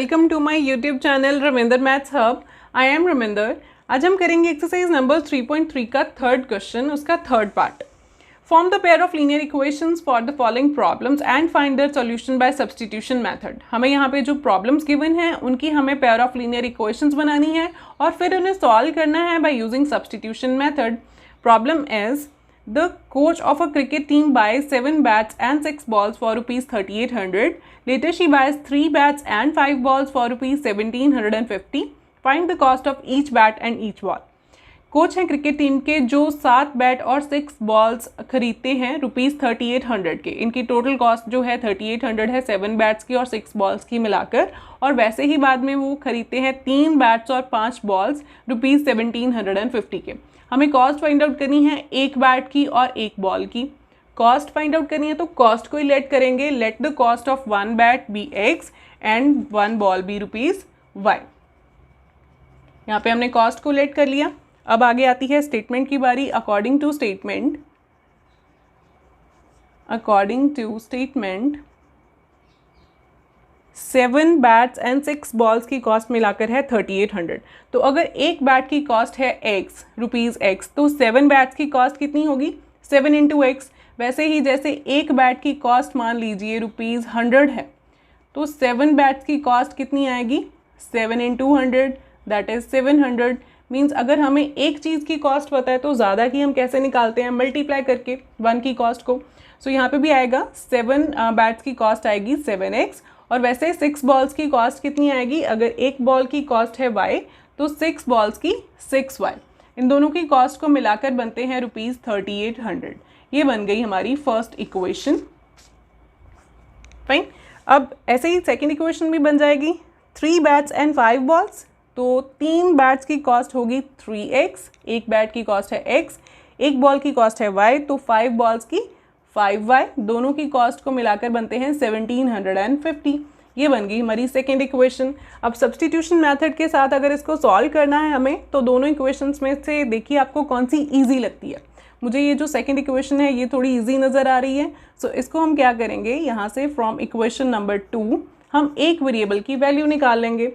Welcome to my YouTube channel Ravinder maths hub. I am Ravinder. आज हम करेंगे एक्सरसाइज नंबर 3.3 का थर्ड क्वेश्चन, उसका third part. Form the pair of linear equations for the following problems and find their solution by substitution method. हमें यहाँ पे जो problems given हैं उनकी हमें पेयर ऑफ लीनियर इक्वेशंस बनानी है और फिर उन्हें सॉल्व करना है by using substitution method. Problem is The coach of a cricket team buys 7 bats and 6 balls for rupees 3800. Later she buys 3 bats and 5 balls for rupees 1750. Find the cost of each bat and each ball. Coach हैं cricket team के जो 7 bat और 6 balls खरीदते हैं rupees 3800 के। इनकी total cost जो है 3800 है 7 बैट्स की और 6 बॉल्स की मिलाकर। और वैसे ही बाद में वो खरीदते हैं 3 बैट्स और 5 बॉल्स रुपीज़ 1750 के। हमें कॉस्ट फाइंड आउट करनी है एक बैट की और एक बॉल की। कॉस्ट फाइंड आउट करनी है तो कॉस्ट को ही लेट करेंगे। Let the cost of 1 bat be x and 1 ball be rupees y। यहाँ पे हमने कॉस्ट को लेट कर लिया। अब आगे आती है स्टेटमेंट की बारी। According to statement 7 bats and 6 balls की कॉस्ट मिलाकर है 3800। तो अगर एक बैट की कॉस्ट है x रुपीज़ x तो 7 बैट्स की कॉस्ट कितनी होगी 7 इंटू एक्स। वैसे ही जैसे एक बैट की कॉस्ट मान लीजिए रुपीज़ 100 है तो 7 बैट्स की कॉस्ट कितनी आएगी 7 इंटू 100 दैट इज़ 700। मीन्स अगर हमें एक चीज़ की कॉस्ट पता है तो ज़्यादा की हम कैसे निकालते हैं मल्टीप्लाई करके 1 की कॉस्ट को। सो यहाँ पे भी आएगा 7 बैट्स की कॉस्ट आएगी 7x और वैसे 6 बॉल्स की कॉस्ट कितनी आएगी। अगर एक बॉल की कॉस्ट है y तो 6 बॉल्स की 6y। इन दोनों की कॉस्ट को मिलाकर बनते हैं रुपीज़ 3800। ये बन गई हमारी फर्स्ट इक्वेशन। फाइन। अब ऐसे ही सेकेंड इक्वेशन भी बन जाएगी। 3 बैट्स एंड 5 बॉल्स तो 3 बैट्स की कॉस्ट होगी 3x, एक बैट की कॉस्ट है x, एक बॉल की कॉस्ट है y तो 5 बॉल्स की 5y। दोनों की कॉस्ट को मिलाकर बनते हैं 1750। ये बन गई हमारी सेकेंड इक्वेशन। अब सब्स्टिट्यूशन मेथड के साथ अगर इसको सॉल्व करना है हमें तो दोनों इक्वेशंस में से देखिए आपको कौन सी ईजी लगती है। मुझे ये जो सेकेंड इक्वेशन है ये थोड़ी ईजी नज़र आ रही है। सो इसको हम क्या करेंगे यहाँ से फ्रॉम इक्वेशन नंबर 2 हम एक वेरिएबल की वैल्यू निकाल लेंगे।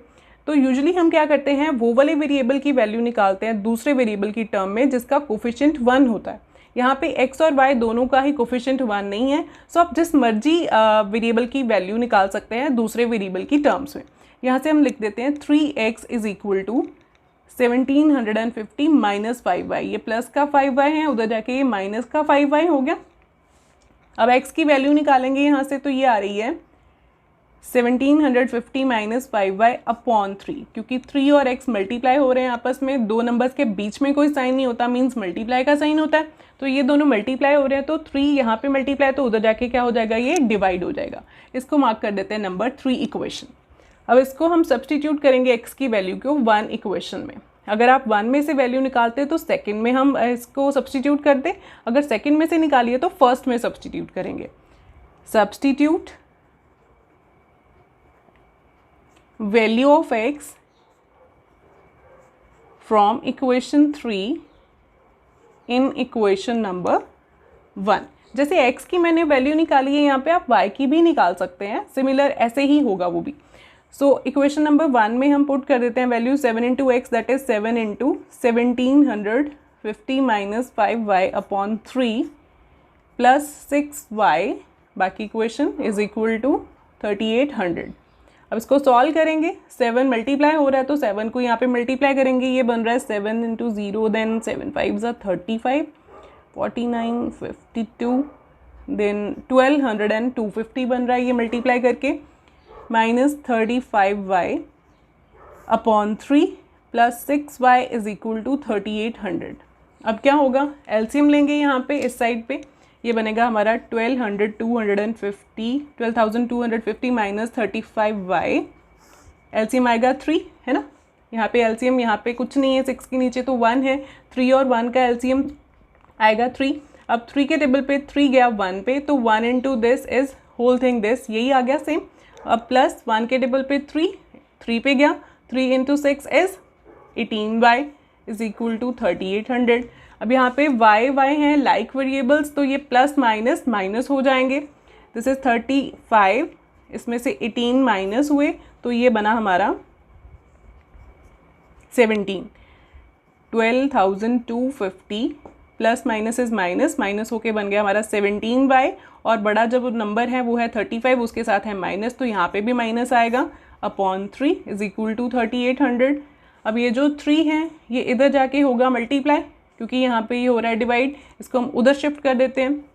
तो यूजुअली हम क्या करते हैं वो वाले वेरिएबल की वैल्यू निकालते हैं दूसरे वेरिएबल की टर्म में जिसका कोफिशिएंट 1 होता है। यहाँ पे x और y दोनों का ही कोफिशिएंट 1 नहीं है। सो आप जिस मर्जी वेरिएबल की वैल्यू निकाल सकते हैं दूसरे वेरिएबल की टर्म्स में। यहाँ से हम लिख देते हैं 3x is equal to 1750 minus 5y। ये प्लस का 5y है, उधर जाके ये माइनस का 5y हो गया। अब x की वैल्यू निकालेंगे यहाँ से तो ये आ रही है 1750 माइनस 5y अपॉन 3। क्योंकि 3 और x मल्टीप्लाई हो रहे हैं आपस में, दो नंबर्स के बीच में कोई साइन नहीं होता, मीन्स मल्टीप्लाई का साइन होता है। तो ये दोनों मल्टीप्लाई हो रहे हैं तो 3 यहाँ पे मल्टीप्लाई तो उधर जाके क्या हो जाएगा ये डिवाइड हो जाएगा। इसको मार्क कर देते हैं नंबर 3 इक्वेशन। अब इसको हम सब्सटीट्यूट करेंगे x की वैल्यू को 1 इक्वेशन में। अगर आप 1 में से वैल्यू निकालते हैं तो सेकेंड में हम इसको सब्सटीट्यूट कर दें, अगर सेकेंड में से निकालिए तो फर्स्ट में सब्सटीट्यूट करेंगे। Substitute value of x from equation 3 in equation number 1। जैसे x की मैंने वैल्यू निकाली है यहाँ पे आप y की भी निकाल सकते हैं, सिमिलर ऐसे ही होगा वो भी। सो इक्वेशन नंबर 1 में हम पुट कर देते हैं value 7 into x that is 7 into 1750 minus 5y upon 3 plus 6y बाकी इक्वेशन इज इक्वल टू 3800। अब इसको सॉल्व करेंगे। 7 मल्टीप्लाई हो रहा है तो 7 को यहाँ पे मल्टीप्लाई करेंगे। ये बन रहा है 7 इंटू 0 देन 7 5 35 49 52 देन 1200 एंड 250 बन रहा है ये मल्टीप्लाई करके minus 35y upon 3 plus 6y is equal to 3800। अब क्या होगा एलसीएम लेंगे यहाँ पे इस साइड पे। ये बनेगा हमारा 1250 माइनस 35y। एलसीएम आएगा 3 है ना। यहाँ पे एलसीएम यहाँ पे कुछ नहीं है, 6 के नीचे तो 1 है। 3 और 1 का एलसीएम आएगा 3। अब 3 के टेबल पे 3 गया 1 पे तो 1 into this is whole thing this, यही आ गया सेम। अब प्लस 1 के टेबल पे 3 पे गया 3 into 6 is 18y is equal to 3800। अब यहाँ पे y हैं लाइक वेरिएबल्स तो ये प्लस माइनस माइनस हो जाएंगे। दिस इज 35 इसमें से 18 माइनस हुए तो ये बना हमारा 17। 12,250 plus minus is minus, minus होके बन गया हमारा 17y, और बड़ा जब नंबर है वो है 35, उसके साथ है माइनस, तो यहाँ पे भी माइनस आएगा, अपॉन 3 इज इक्वल टू 3800। अब ये जो 3 है ये इधर जाके होगा मल्टीप्लाई, क्योंकि यहाँ पे ये हो रहा है डिवाइड, इसको हम उधर शिफ्ट कर देते हैं।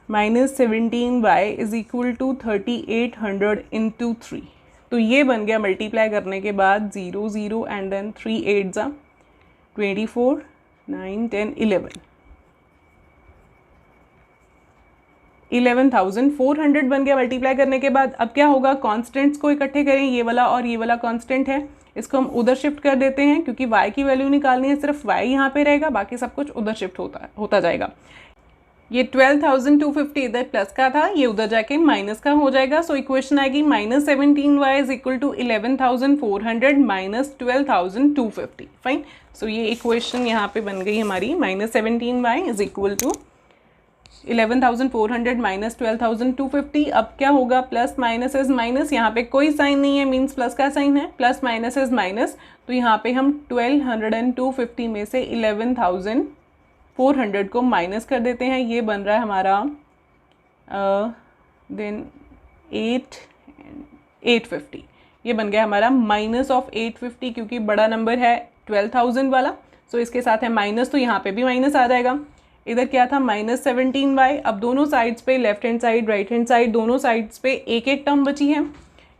Minus 17y is equal to 3800 into 3, तो ये बन गया मल्टीप्लाई करने के बाद 0 0 एंड देन 3 8 24 9 10 11 11,400 बन गया मल्टीप्लाई करने के बाद। अब क्या होगा, कॉन्स्टेंट्स को इकट्ठे करें, ये वाला और ये वाला कॉन्स्टेंट है, इसको हम उधर शिफ्ट कर देते हैं, क्योंकि y की वैल्यू निकालनी है, सिर्फ y यहाँ पे रहेगा, बाकी सब कुछ उधर शिफ्ट होता जाएगा। ये 12,250 इधर प्लस का था, ये उधर जाके माइनस का हो जाएगा। सो इक्वेशन आएगी minus 17y is equal to 11,400 minus 12,250। Fine, so ये इक्वेशन यहाँ पे बन गई हमारी, minus 17y is equal to 11,400 minus 12,250। अब क्या होगा, प्लस माइनस इज माइनस, यहाँ पे कोई साइन नहीं है, मीन्स प्लस का साइन है, प्लस माइनस इज माइनस, तो यहाँ पे हम 1250 में से 11,400 को माइनस कर देते हैं, ये बन रहा है हमारा देन 850, ये बन गया हमारा माइनस ऑफ 850, क्योंकि बड़ा नंबर है 12,000 वाला, सो इसके साथ है माइनस, तो यहाँ पे भी माइनस आ जाएगा। इधर क्या था, माइनस 17y। अब दोनों साइड्स पे, left hand side right hand side, दोनों साइड्स पे एक एक टर्म बची है,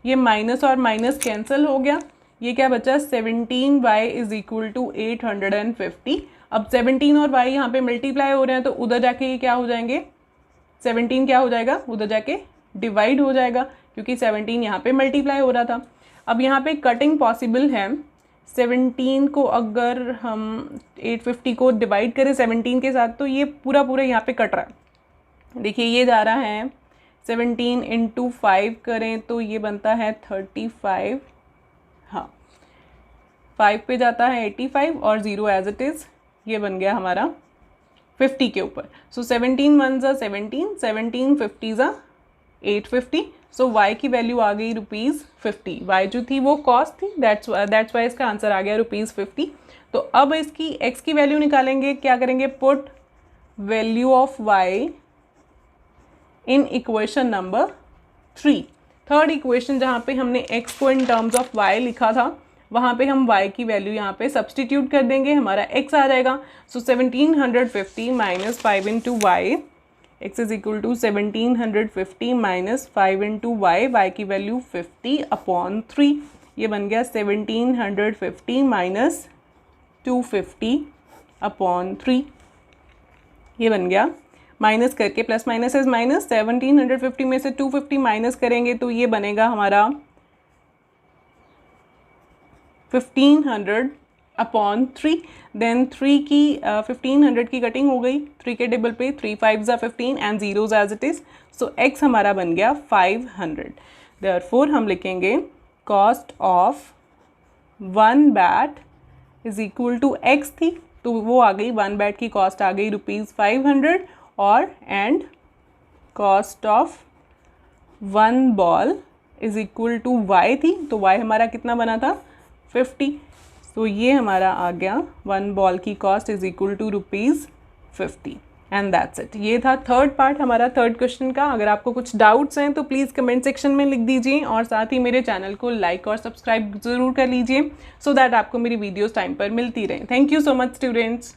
ये माइनस और माइनस कैंसिल हो गया, ये क्या बचा, 17y इज इक्वल टू 850। अब 17 और y यहाँ पे मल्टीप्लाई हो रहे हैं, तो उधर जाके ये क्या हो जाएंगे, 17 क्या हो जाएगा, उधर जाके डिवाइड हो जाएगा, क्योंकि 17 यहाँ पे मल्टीप्लाई हो रहा था। अब यहाँ पे कटिंग पॉसिबल है, 17 को अगर हम 850 को डिवाइड करें 17 के साथ, तो ये पूरा यहाँ पे कट रहा है। देखिए ये जा रहा है 17 इंटू 5 करें तो ये बनता है 35, हाँ 5 पे जाता है 85 और 0 एज इट इज़, ये बन गया हमारा 50 के ऊपर। सो 17 1 ज़ा 17, 17 50 ज़ा 850। सो y की वैल्यू आ गई ₹50। y जो थी वो कॉस्ट थी, दैट्स वाई इसका आंसर आ गया ₹50। तो अब इसकी x की वैल्यू निकालेंगे, क्या करेंगे, put value of y in equation number 3। Third equation जहाँ पे हमने x को इन टर्म्स ऑफ y लिखा था, वहाँ पे हम y की वैल्यू यहाँ पे सब्सटीट्यूट कर देंगे, हमारा x आ जाएगा। So 1750 minus 5 into y, x is equal to 1750 minus 5 into y, y की वैल्यू 50 अपॉन 3, ये बन गया 1750 माइनस 250 अपॉन 3, ये बन गया। माइनस करके प्लस माइनस इज माइनस, 1750 में से 250 माइनस करेंगे तो ये बनेगा हमारा 1500 अपॉन 3। देन 3 की 1500 की कटिंग हो गई, 3 के टेबल पे 3 5 ज़ा 15 and zeros as it is. So x हमारा बन गया 500। देयरफॉर हम लिखेंगे cost of 1 bat is equal to x थी, तो वो आ गई, 1 बैट की कॉस्ट आ गई ₹500, और and cost of 1 ball is equal to y थी, तो y हमारा कितना बना था, 50। तो ये हमारा आ गया 1 बॉल की cost is equal to ₹50 and that's it. ये था थर्ड पार्ट हमारा थर्ड क्वेश्चन का। अगर आपको कुछ डाउट्स हैं तो प्लीज़ कमेंट सेक्शन में लिख दीजिए, और साथ ही मेरे चैनल को लाइक और सब्सक्राइब ज़रूर कर लीजिए, सो दैट आपको मेरी वीडियोस टाइम पर मिलती रहें। Thank you so much students.